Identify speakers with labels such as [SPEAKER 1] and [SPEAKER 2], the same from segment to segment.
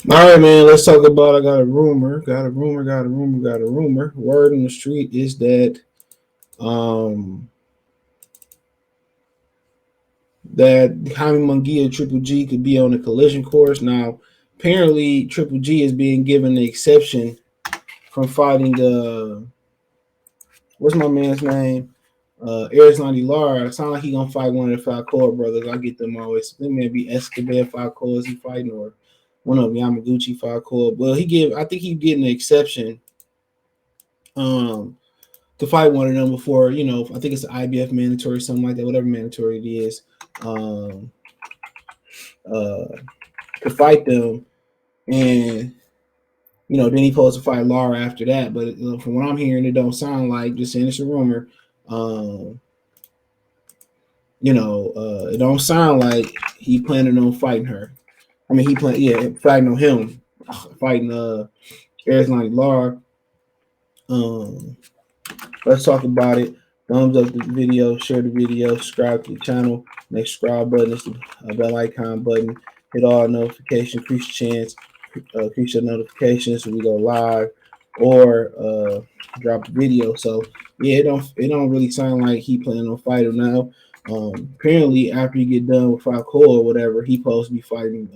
[SPEAKER 1] All right, man. Let's talk about. I got a rumor. Got a rumor. Got a rumor. Got a rumor. Word in the street is that um that Jaime Munguía Triple G could be on the collision course. Now, apparently, Triple G is being given the exception from fighting the what's my man's name? Aris Lara. It sounds like he gonna fight one of the Falcor brothers. I get them always. They may be Escobar Falcor is he fighting or one of them Yamaguchi Falcor. Well, I think he getting the exception um to fight one of them before, I think it's the IBF mandatory, something like that, whatever mandatory it is, um, uh, to fight them. And, then he supposed to fight Lara after that. But from what I'm hearing, it don't sound like, just saying it's a rumor, um, it don't sound like he planning on fighting her. I mean, fighting on him, fighting Arizona Lara. Um, Let's talk about it. Thumbs up the video, share the video, subscribe to the channel. Next subscribe button is the bell icon button. Hit all notifications, increase your chance, increase your notifications so we go live or drop the video. So yeah, it don't really sound like he planning on fighting now. Apparently after you get done with Falcao or whatever, he supposed to be fighting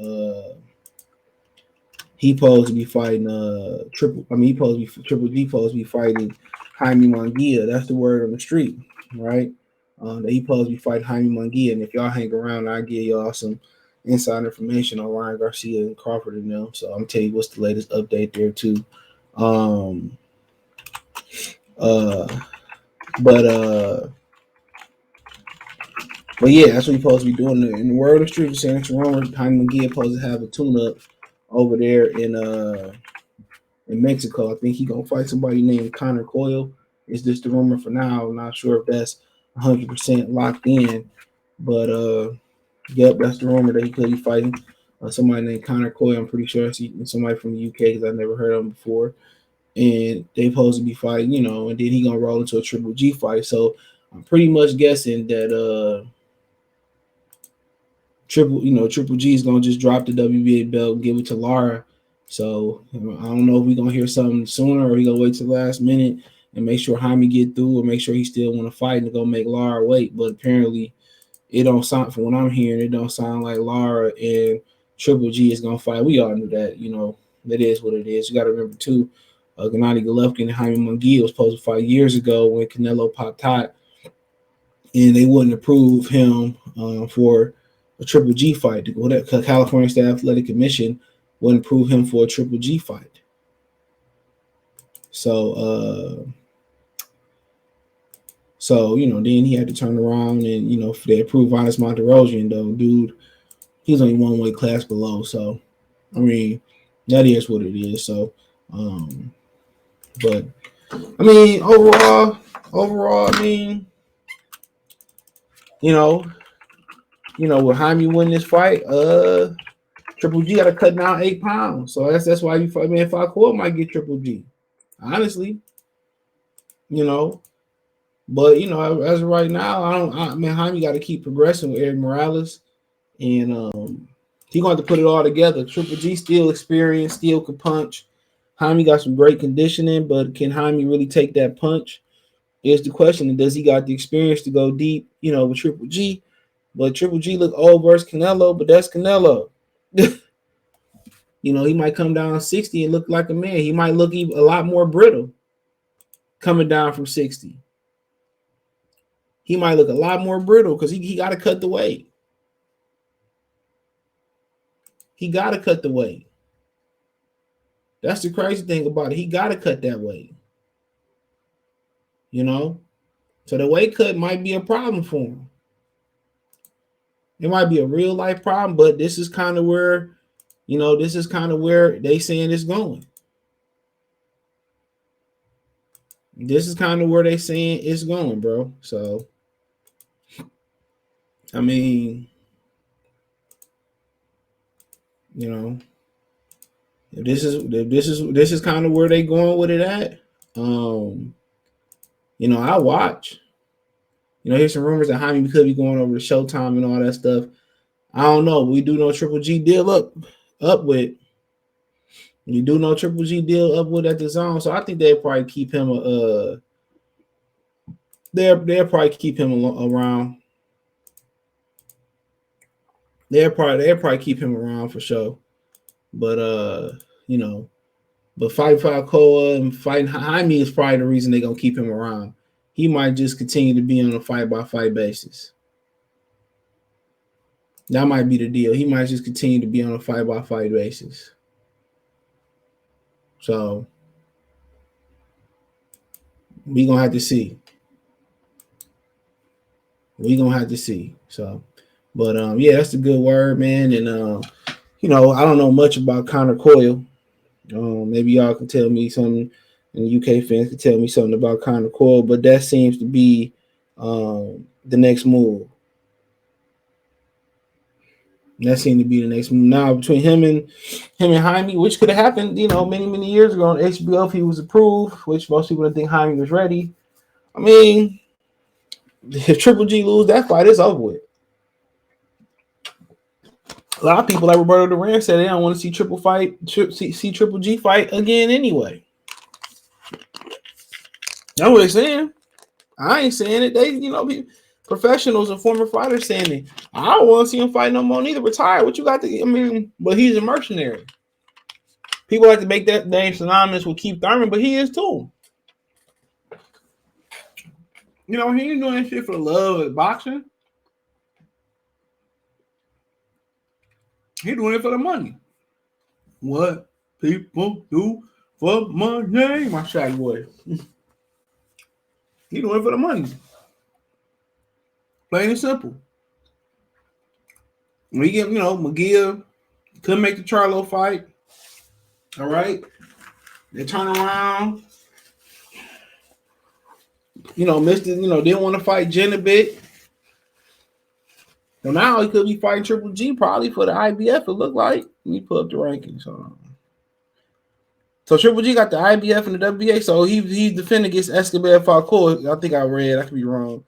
[SPEAKER 1] triple. I mean, he supposed to be Triple G supposed to be fighting Jaime Munguía. That's the word on the street, right? That he supposed to be fighting Jaime Munguía. And if y'all hang around, I'll give y'all some inside information on Ryan Garcia and Crawford and them. So I'm gonna tell you what's the latest update there too. Um, uh, but uh, but yeah, that's what he's supposed to be doing. In the word of the street, saying it's rumor Jaime Munguía supposed to have a tune-up over there in Mexico. I think he gonna fight somebody named Connor Coyle. Is this the rumor for now? I'm not sure if that's 100% locked in, but yep, that's the rumor that he could be fighting somebody named Connor Coyle. I'm pretty sure it's somebody from the UK because I've never heard of him before. And they supposed to be fighting, and then he gonna roll into a Triple G fight. So I'm pretty much guessing that Triple G is gonna just drop the WBA belt and give it to Lara. So I don't know if we're gonna hear something sooner or he gonna wait till the last minute and make sure Jaime get through or make sure he still want to fight and go make Lara wait. But apparently it don't sound, from what I'm hearing, it don't sound like Lara and Triple G is gonna fight. We all knew that, that is what it is. You gotta remember too, Gennady Golovkin and Jaime Munguía was supposed to fight years ago when Canelo popped hot, and they wouldn't approve him for a Triple G fight. The California State Athletic Commission wouldn't approve him for a Triple G fight. So, then he had to turn around and, if they approve Honest Monterosian, though, dude, he's only one weight class below. So, I mean, that is what it is. So, but, I mean, overall, I mean, with Jaime win this fight, Triple G got to cut down 8 pounds. So that's why if Falcao might get Triple G, honestly, But as of right now, Jaime got to keep progressing with Eric Morales, and he going to put it all together. Triple G still experienced, still can punch. Jaime got some great conditioning, but can Jaime really take that punch? Is the question. And does he got the experience to go deep? With Triple G. But Triple G look old versus Canelo, but that's Canelo. He might come down 60 and look like a man. He might look even a lot more brittle coming down from 60. He might look a lot more brittle because he got to cut the weight. He got to cut the weight. That's the crazy thing about it. He got to cut that weight. So the weight cut might be a problem for him. It might be a real life problem, but this is kind of where, they saying it's going. This is kind of where they saying it's going, bro. So, I mean, if this is kind of where they going with it at. I watch. Here's some rumors that Jaime could be going over to Showtime and all that stuff. I don't know. We do know Triple G deal up with You do know Triple G deal up with at the zone, so I think they'll probably keep him they'll probably keep him around. They'll probably keep him around for sure. But you know, but fighting Falcoa and fighting Jaime is probably the reason they're gonna keep him around. He might just continue to be on a fight by fight basis. That might be the deal. He might just continue to be on a fight by fight basis. So we gonna have to see. We gonna have to see. So, but yeah, that's a good word, man. And you know, I don't know much about Connor Coyle. Maybe y'all can tell me something, and UK fans can tell me something about Connor Coyle. But that seems to be the next move. That seemed to be the next move. Now between him and Jaime, which could have happened, you know, many years ago on HBO if he was approved, which most people didn't think Jaime was ready. I mean, if Triple G lose that fight, it's over with. A lot of people, like Roberto Duran, said they don't want to see see Triple G fight again anyway. That's what they're saying. I ain't saying it. They, you know, professionals and former fighters saying it. I don't want to see him fight no more. Neither retire. What you got to? I mean, but he's a mercenary. People like to make that name synonymous with Keith Thurman, but he is too. You know, he ain't doing shit for the love of boxing. He doing it for the money. What people do for money, my Shaq boy. He doing it for the money. Plain and simple. We get, you know, Munguía couldn't make the Charlo fight. All right. They turn around. You know, missed it, you know, didn't want to fight Gennady. So now he could be fighting Triple G probably for the IBF, it looked like. Let me pull up the rankings. So Triple G got the IBF and the WBA, so he's defending against Escobar Falcao. I think I read, I could be wrong.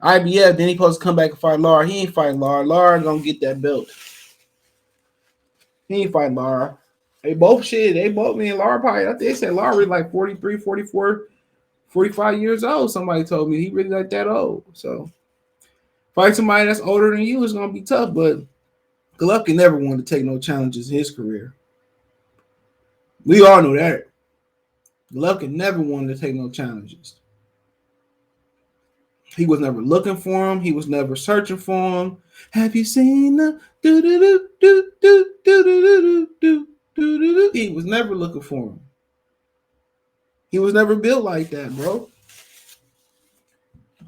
[SPEAKER 1] IBF, then he supposed to come back and fight Lara. He ain't fighting Lara. Lara gonna get that belt. He ain't fighting Lara. They both, me and Lara probably, I think they said Lara really like 43, 44, 45 years old. Somebody told me he really like that old. So fight somebody that's older than you is gonna be tough, but Golovkin never wanted to take no challenges in his career. We all know that. Golovkin never wanted to take no challenges. He was never looking for him. He was never searching for him. Have you seen the do do do do do do do do do do? He was never looking for him. He was never built like that, bro.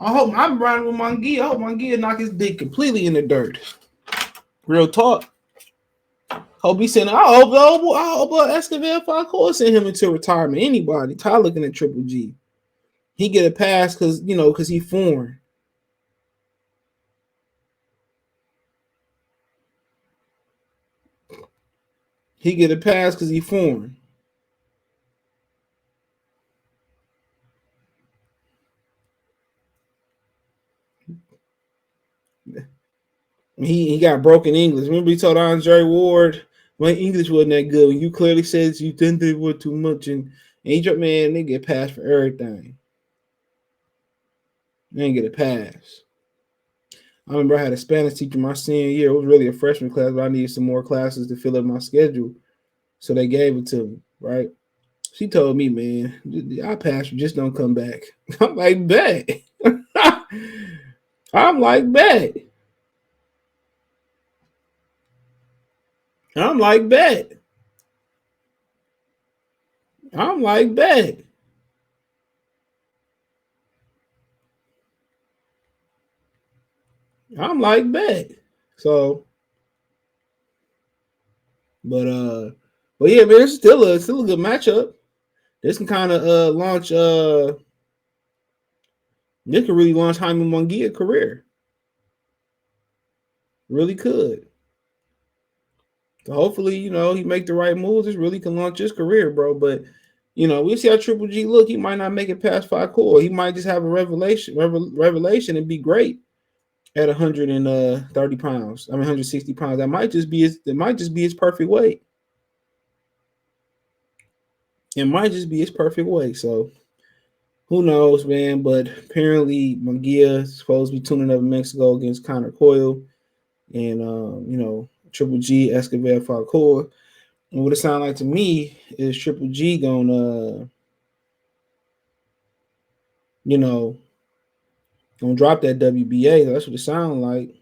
[SPEAKER 1] I hope I'm riding with Munguía. I hope Munguía knock his dick completely in the dirt. Real talk. Hope he sent. I hope Escobar Falcao send him into retirement. Anybody? Tired looking at Triple G. He get a pass because he foreign. He get a pass because he foreign. He got broken English. Remember he told Andre Ward, my English wasn't that good. And you clearly said you didn't think it was too much. And he dropped, man, they get passed for everything. They didn't get a pass. I remember I had a Spanish teacher my senior year. It was really a freshman class, but I needed some more classes to fill up my schedule. So they gave it to me, right? She told me, man, I passed you, just don't come back. I'm like, bet. I'm like, bet. I'm like, bet. I'm like, bet. I'm like, bet. So, but yeah, man, it's still a good matchup. This can kind of launch this could really launch Jaime Munguia's career. Really could. So hopefully, he make the right moves. This really can launch his career, bro. But we'll see how Triple G look. He might not make it past 5 core. He might just have a revelation and be great at 130 pounds. I mean 160 pounds. That might just be his perfect weight. It might just be his perfect way. So who knows, man? But apparently Munguía is supposed to be tuning up in Mexico against Connor Coyle and Triple G Escobar Falcor. And what it sounds like to me is Triple G you know, gonna drop that WBA. That's what it sounds like.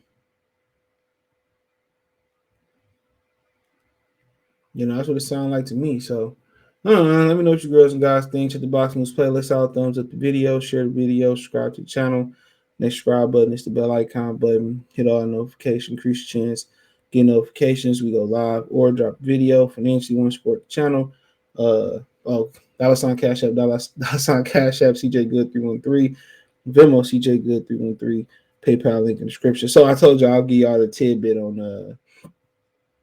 [SPEAKER 1] That's what it sounds like to me. So, I don't know. Let me know what you girls and guys think. Check the Boxing News playlist out. Thumbs up the video. Share the video. Subscribe to the channel. Next subscribe button is the bell icon button. Hit all notifications. Increase your chance. Get notifications. We go live or drop video. Financially, want to support the channel. $ Cash App. $ Cash App. CJ Good 313. Venmo CJ Good 313. PayPal link in the description. So I told you I'll give y'all the tidbit on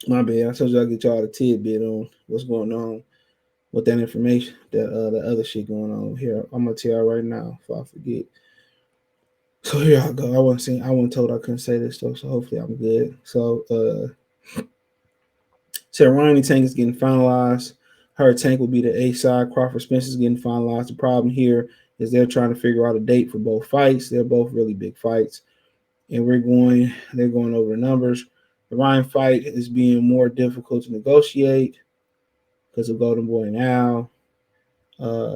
[SPEAKER 1] my bad. I told you I'll get y'all the tidbit on what's going on with that information, the other shit going on here. I'm gonna tell y'all right now if I forget. So here I go. I wasn't told I couldn't say this stuff, so hopefully I'm good. So Ryan Tank is getting finalized. Her Tank will be the A side. Crawford Spencer's getting finalized. The problem here is they're trying to figure out a date for both fights. They're both really big fights. And they're going over the numbers. The Ryan fight is being more difficult to negotiate because of Golden Boy and Al.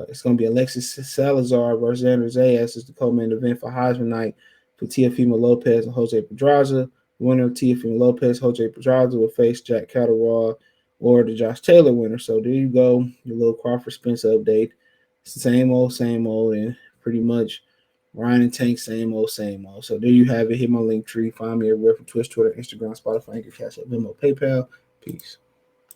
[SPEAKER 1] It's going to be Alexis Salazar versus Andrew Zayas as the co-main event for Heisman night for Teofimo Lopez and Jose Pedraza. The winner of Teofimo Lopez, Jose Pedraza, will face Jack Catterall or the Josh Taylor winner. So there you go, your little Crawford Spencer update. It's the same old, and pretty much Ryan and Tank, same old, same old. So there you have it. Hit my link tree. Find me everywhere from Twitch, Twitter, Instagram, Spotify, Anchor, Cash App, Venmo, PayPal. Peace.